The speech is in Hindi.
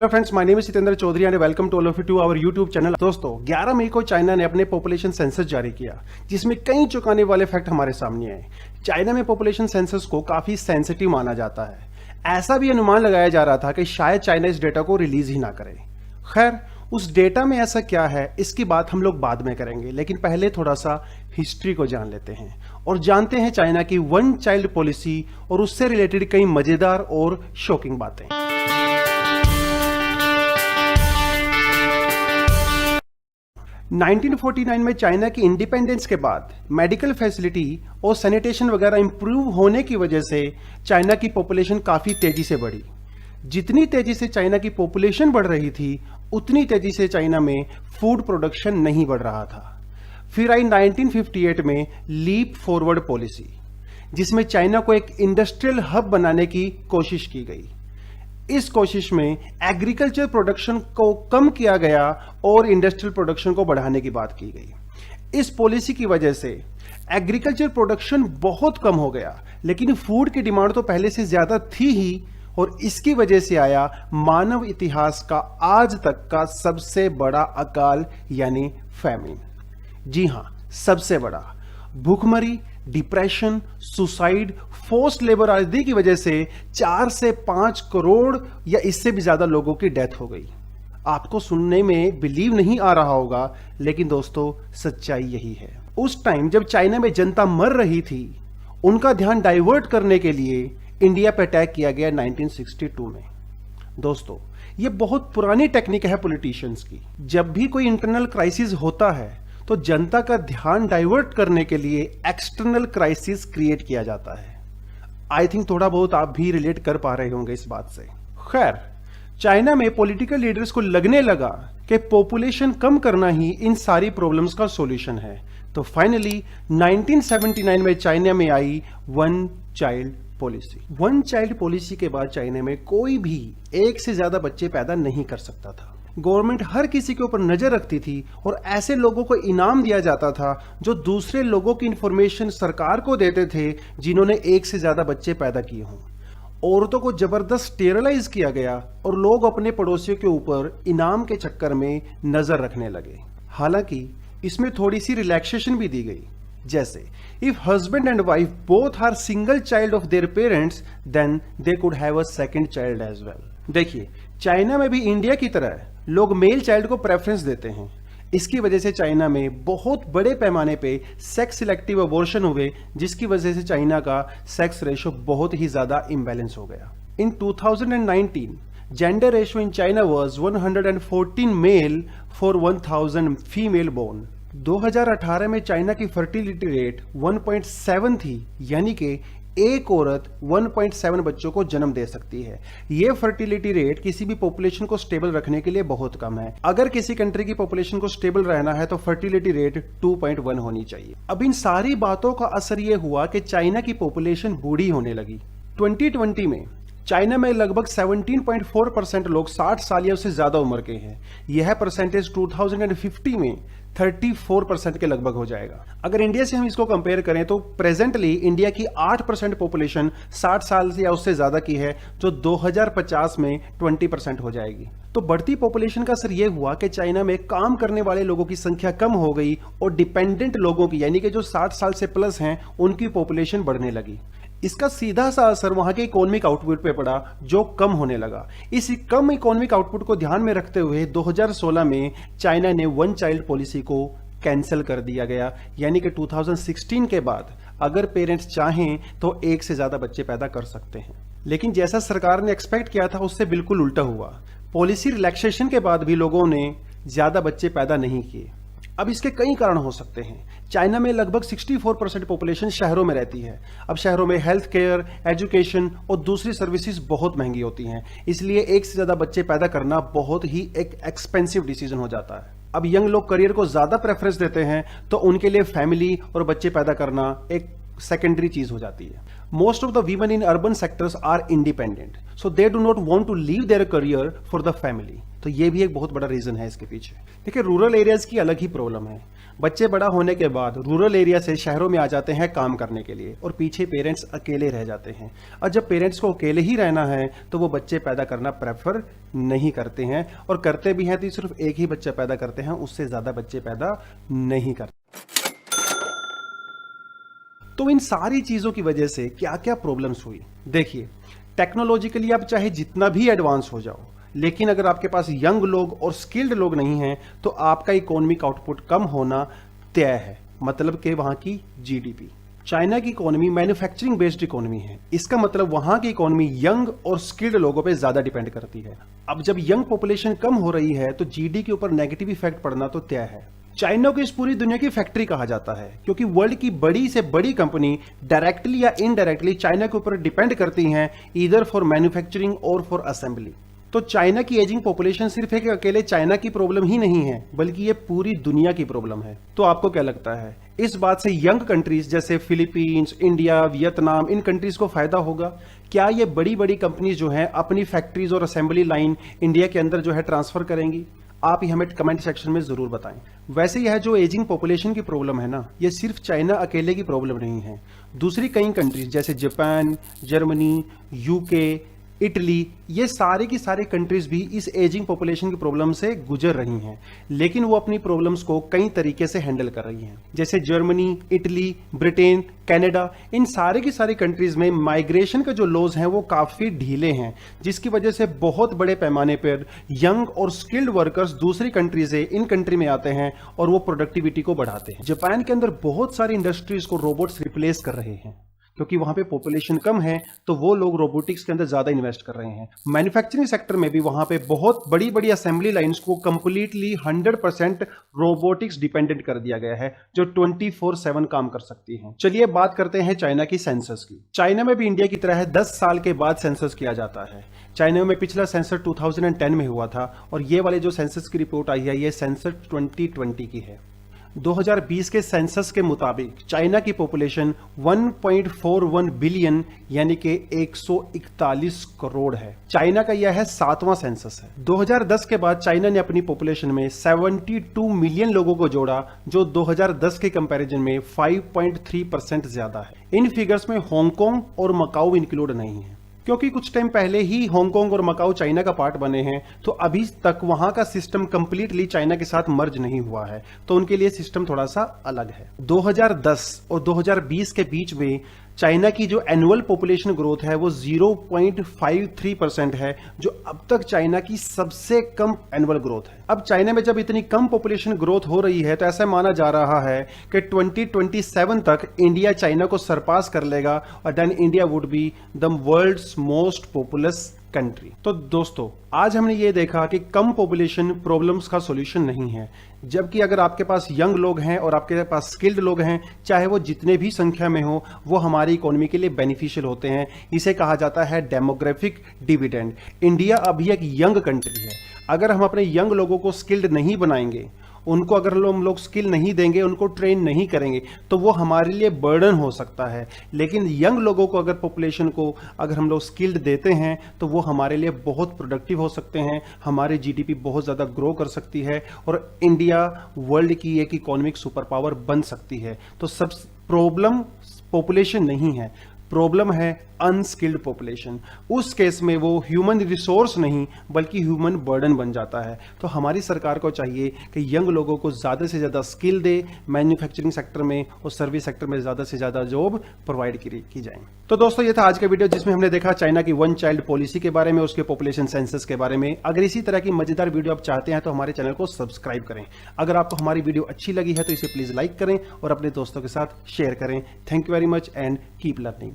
Friends, my name is Jitendra Chaudhary and welcome to all of you to our YouTube channel. दोस्तों, 11 मई को चाइना ने अपने पॉपुलेशन सेंसस जारी किया, जिसमें कई चौंकाने वाले फैक्ट हमारे सामने आए। चाइना में पॉपुलेशन सेंसस को काफी सेंसिटिव माना जाता है। ऐसा भी अनुमान लगाया जा रहा था कि शायद चाइना इस डेटा को रिलीज ही ना करे। खैर, उस डेटा में ऐसा क्या है, इसकी बात हम लोग बाद में करेंगे, लेकिन पहले थोड़ा सा हिस्ट्री को जान लेते हैं और जानते हैं चाइना की वन चाइल्ड पॉलिसी और उससे रिलेटेड कई मजेदार और शॉकिंग बातें। 1949 में चाइना की इंडिपेंडेंस के बाद मेडिकल फैसिलिटी और सैनिटेशन वगैरह इंप्रूव होने की वजह से चाइना की पॉपुलेशन काफ़ी तेज़ी से बढ़ी। जितनी तेज़ी से चाइना की पॉपुलेशन बढ़ रही थी, उतनी तेज़ी से चाइना में फूड प्रोडक्शन नहीं बढ़ रहा था। फिर आई 1958 में लीप फॉरवर्ड पॉलिसी, जिसमें चाइना को एक इंडस्ट्रियल हब बनाने की कोशिश की गई। इस कोशिश में एग्रीकल्चर प्रोडक्शन को कम किया गया और इंडस्ट्रियल प्रोडक्शन को बढ़ाने की बात की गई। इस पॉलिसी की वजह से एग्रीकल्चर प्रोडक्शन बहुत कम हो गया, लेकिन फूड की डिमांड तो पहले से ज्यादा थी ही, और इसकी वजह से आया मानव इतिहास का आज तक का सबसे बड़ा अकाल यानी फैमिन। जी हां, सबसे बड़ा। भूखमरी, डिप्रेशन, सुसाइड, फोर्स्ड लेबर आदि की वजह से 4 से 5 करोड़ या इससे भी ज्यादा लोगों की डेथ हो गई। आपको सुनने में बिलीव नहीं आ रहा होगा, लेकिन दोस्तों सच्चाई यही है। उस टाइम जब चाइना में जनता मर रही थी, उनका ध्यान डाइवर्ट करने के लिए इंडिया पर अटैक किया गया 1962 में। दोस्तों, ये बहुत पुरानी टेक्निक है पॉलिटिशियंस की। जब भी कोई इंटरनल क्राइसिस होता है तो जनता का ध्यान डाइवर्ट करने के लिए एक्सटर्नल क्राइसिस क्रिएट किया जाता है। आई थिंक थोड़ा बहुत आप भी रिलेट कर पा रहे होंगे इस बात से। खैर, चाइना में पॉलिटिकल लीडर्स को लगने लगा कि पॉपुलेशन कम करना ही इन सारी प्रॉब्लम्स का सॉल्यूशन है, तो फाइनली 1979 में चाइना में I one child policy. One child policy के बाद चाइना में कोई भी एक से ज्यादा बच्चे पैदा नहीं कर सकता था। गवर्नमेंट हर किसी के ऊपर नजर रखती थी और ऐसे लोगों को इनाम दिया जाता था जो दूसरे लोगों की इंफॉर्मेशन सरकार को देते थे जिन्होंने एक से ज्यादा बच्चे पैदा किए हों। औरतों को जबरदस्त स्टेरलाइज किया गया और लोग अपने पड़ोसियों के ऊपर इनाम के चक्कर में नजर रखने लगे। हालांकि इसमें थोड़ी सी रिलैक्सेशन भी दी गई, जैसे if husband and wife both are single child of their parents then they could have a second child as well. देखिए, चाइना में भी इंडिया की तरह लोग मेल चाइल्ड को प्रेफरेंस देते हैं। इसकी वजह से चाइना में बहुत बड़े पैमाने पे सेक्स सिलेक्टिव अबॉर्शन हुए, जिसकी वजह से चाइना का सेक्स रेशो बहुत ही ज्यादा इम्बैलेंस हो गया। In 2019 gender ratio in China was 114 male for 1000 female born. 2018 में चाइना की फर्टिलिटी रेट 1.7 थी, यानी कि एक औरत 1.7 बच्चों को जन्म दे सकती है। यह फर्टिलिटी रेट किसी भी पॉपुलेशन को स्टेबल रखने के लिए बहुत कम है। अगर किसी कंट्री की पॉपुलेशन को स्टेबल रहना है तो फर्टिलिटी रेट 2.1 होनी चाहिए। अब इन सारी बातों का असर यह हुआ कि चाइना की पॉपुलेशन बूढ़ी होने लगी। 2020 में चाइना में लगभग 17.4% लोग 60 साल या उससे ज्यादा उम्र के हैं। यह परसेंटेज 2050 में 34% के लगभग हो जाएगा। अगर इंडिया से हम इसको कंपेयर करें तो प्रेजेंटली इंडिया की 8% पॉपुलेशन 60 साल से या उससे ज्यादा की है, जो 2050 में 20% हो जाएगी। तो बढ़ती पॉपुलेशन का असर यह हुआ कि चाइना में काम करने वाले लोगों की संख्या कम हो गई और डिपेंडेंट लोगों की, यानी कि जो 60 साल से प्लस हैं, उनकी पॉपुलेशन बढ़ने लगी। इसका सीधा सा असर वहां के इकोनॉमिक आउटपुट पे पड़ा, जो कम होने लगा। इस कम इकोनॉमिक आउटपुट को ध्यान में रखते हुए 2016 में चाइना ने वन चाइल्ड पॉलिसी को कैंसिल कर दिया गया, यानी कि 2016 के बाद अगर पेरेंट्स चाहें तो एक से ज्यादा बच्चे पैदा कर सकते हैं। लेकिन जैसा सरकार ने एक्सपेक्ट किया था, उससे बिल्कुल उल्टा हुआ। पॉलिसी रिलैक्सेशन के बाद भी लोगों ने ज्यादा बच्चे पैदा नहीं किए। अब इसके कई कारण हो सकते हैं। चाइना में लगभग 64% पॉपुलेशन शहरों में रहती है। अब शहरों में हेल्थ केयर, एजुकेशन और दूसरी सर्विसेज बहुत महंगी होती हैं, इसलिए एक से ज्यादा बच्चे पैदा करना बहुत ही एक एक्सपेंसिव डिसीजन हो जाता है। अब यंग लोग करियर को ज्यादा प्रेफरेंस देते हैं, तो उनके लिए फैमिली और बच्चे पैदा करना एक सेकेंडरी चीज हो जाती है। Most of the women in urban sectors are independent, so they do not want to leave their career for the family. तो ये भी एक बहुत बड़ा रीजन है इसके पीछे। देखिए, रूरल एरियाज की अलग ही प्रॉब्लम है। बच्चे बड़ा होने के बाद रूरल एरिया से शहरों में आ जाते हैं काम करने के लिए, और पीछे पेरेंट्स अकेले रह जाते हैं। और जब पेरेंट्स को अकेले ही रहना है तो वो बच्चे पैदा करना प्रेफर नहीं करते हैं, और करते भी हैं तो सिर्फ एक ही बच्चा पैदा करते हैं, उससे ज्यादा बच्चे पैदा नहीं करते। तो इन सारी चीजों की वजह से क्या क्या प्रॉब्लम्स हुई। देखिए, टेक्नोलॉजिकली आप चाहे जितना भी एडवांस हो जाओ, लेकिन अगर आपके पास यंग लोग और स्किल्ड लोग नहीं हैं तो आपका इकोनॉमिक आउटपुट कम होना तय है। मतलब कि वहां की जीडीपी, चाइना की इकोनॉमी मैन्युफैक्चरिंग बेस्ड इकोनॉमी है। इसका मतलब वहां की इकोनॉमी यंग और स्किल्ड लोगों पे ज्यादा डिपेंड करती है। अब जब यंग पॉपुलेशन कम हो रही है तो जीडीपी के ऊपर नेगेटिव इफेक्ट पड़ना तो तय है। चाइना को इस पूरी दुनिया की फैक्ट्री कहा जाता है, क्योंकि वर्ल्ड की बड़ी से बड़ी कंपनी डायरेक्टली या इनडायरेक्टली चाइना के ऊपर डिपेंड करती हैं, ईदर फॉर मैन्युफैक्चरिंग और फॉर असेंबली। तो चाइना की एजिंग पॉपुलेशन सिर्फ एक अकेले चाइना की प्रॉब्लम ही नहीं है, बल्कि ये पूरी दुनिया की प्रॉब्लम है। तो आपको क्या लगता है, इस बात से यंग कंट्रीज जैसे फिलीपींस, इंडिया, वियतनाम, इन कंट्रीज को फायदा होगा? क्या ये बड़ी बड़ी कंपनीज जो हैं अपनी फैक्ट्रीज और असेंबली लाइन इंडिया के अंदर जो है ट्रांसफर करेंगी? आप ही हमें कमेंट सेक्शन में जरूर बताएं। वैसे यह जो एजिंग पॉपुलेशन की प्रॉब्लम है ना, ये सिर्फ चाइना अकेले की प्रॉब्लम नहीं है। दूसरी कई कंट्रीज जैसे जापान, जर्मनी, यूके, इटली, ये सारे की सारे कंट्रीज भी इस एजिंग पॉपुलेशन की प्रॉब्लम से गुजर रही हैं, लेकिन वो अपनी प्रॉब्लम्स को कई तरीके से हैंडल कर रही हैं। जैसे जर्मनी, इटली, ब्रिटेन, कनाडा, इन सारे की सारी कंट्रीज में माइग्रेशन के जो लॉज हैं वो काफी ढीले हैं, जिसकी वजह से बहुत बड़े पैमाने पर यंग और स्किल्ड वर्कर्स दूसरी कंट्री से इन कंट्री में आते हैं और वो प्रोडक्टिविटी को बढ़ाते हैं। जापान के अंदर बहुत सारी इंडस्ट्रीज को रोबोट्स रिप्लेस कर रहे हैं, क्योंकि वहां पे पॉपुलेशन कम है तो वो लोग रोबोटिक्स के अंदर ज्यादा इन्वेस्ट कर रहे हैं। मैन्युफैक्चरिंग सेक्टर में भी वहां पे बहुत बड़ी बड़ी असेंबली लाइंस को कंप्लीटली 100% रोबोटिक्स डिपेंडेंट कर दिया गया है, जो 24/7 काम कर सकती हैं। चलिए बात करते हैं चाइना की सेंसस की। चाइना में भी इंडिया की तरह 10 साल के बाद सेंसस किया जाता है। चाइना में पिछला सेंसस 2010 में हुआ था, और ये वाले जो सेंसस की रिपोर्ट आई है ये सेंसस 2020 की है। 2020 के सेंसस के मुताबिक चाइना की पॉपुलेशन 1.41 बिलियन यानी कि 141 करोड़ है। चाइना का यह है 7वां सेंसस है। 2010 के बाद चाइना ने अपनी पॉपुलेशन में 72 मिलियन लोगों को जोड़ा, जो 2010 के कंपैरिजन में 5.3% ज्यादा है। इन फिगर्स में हांगकांग और मकाऊ इंक्लूड नहीं है, क्योंकि कुछ टाइम पहले ही हांगकांग और मकाऊ चाइना का पार्ट बने हैं, तो अभी तक वहां का सिस्टम कंप्लीटली चाइना के साथ मर्ज नहीं हुआ है, तो उनके लिए सिस्टम थोड़ा सा अलग है। 2010 और 2020 के बीच में चाइना की जो एनुअल पॉपुलेशन ग्रोथ है वो 0.53% है, जो अब तक चाइना की सबसे कम एनुअल ग्रोथ है। अब चाइना में जब इतनी कम पॉपुलेशन ग्रोथ हो रही है तो ऐसा माना जा रहा है कि 2027 तक इंडिया चाइना को सरपास कर लेगा, और then India would be the world's most populous country. तो दोस्तों, आज हमने ये देखा कि कम पॉपुलेशन प्रॉब्लम्स का सॉल्यूशन नहीं है, जबकि अगर आपके पास यंग लोग हैं और आपके पास स्किल्ड लोग हैं, चाहे वो जितने भी संख्या में हो, वो हमारी इकोनॉमी के लिए बेनिफिशियल होते हैं। इसे कहा जाता है डेमोग्राफिक डिविडेंड। इंडिया अभी एक यंग कंट्री है। अगर हम अपने यंग लोगों को स्किल्ड नहीं बनाएंगे, उनको अगर हम लोग स्किल नहीं देंगे, उनको ट्रेन नहीं करेंगे, तो वो हमारे लिए बर्डन हो सकता है। लेकिन यंग लोगों को अगर पॉपुलेशन को अगर हम लोग स्किल्ड देते हैं तो वो हमारे लिए बहुत प्रोडक्टिव हो सकते हैं, हमारी जीडीपी बहुत ज़्यादा ग्रो कर सकती है, और इंडिया वर्ल्ड की एक इकोनॉमिक सुपर पावर बन सकती है। तो सब प्रॉब्लम पॉपुलेशन नहीं है, प्रॉब्लम है अनस्किल्ड पॉपुलेशन। उस केस में वो ह्यूमन रिसोर्स नहीं बल्कि ह्यूमन बर्डन बन जाता है। तो हमारी सरकार को चाहिए कि यंग लोगों को ज़्यादा से ज़्यादा स्किल दे, मैन्युफैक्चरिंग सेक्टर में और सर्विस सेक्टर में ज़्यादा से ज़्यादा जॉब प्रोवाइड की जाए। तो दोस्तों, ये था आज का वीडियो, जिसमें हमने देखा चाइना की 1 चाइल्ड पॉलिसी के बारे में, उसके पॉपुलेशन सेंसस के बारे में। अगर इसी तरह की मजेदार वीडियो आप चाहते हैं तो हमारे चैनल को सब्सक्राइब करें। अगर आपको हमारी वीडियो अच्छी लगी है तो इसे प्लीज़ लाइक करें और अपने दोस्तों के साथ शेयर करें। Thank you very much and keep learning.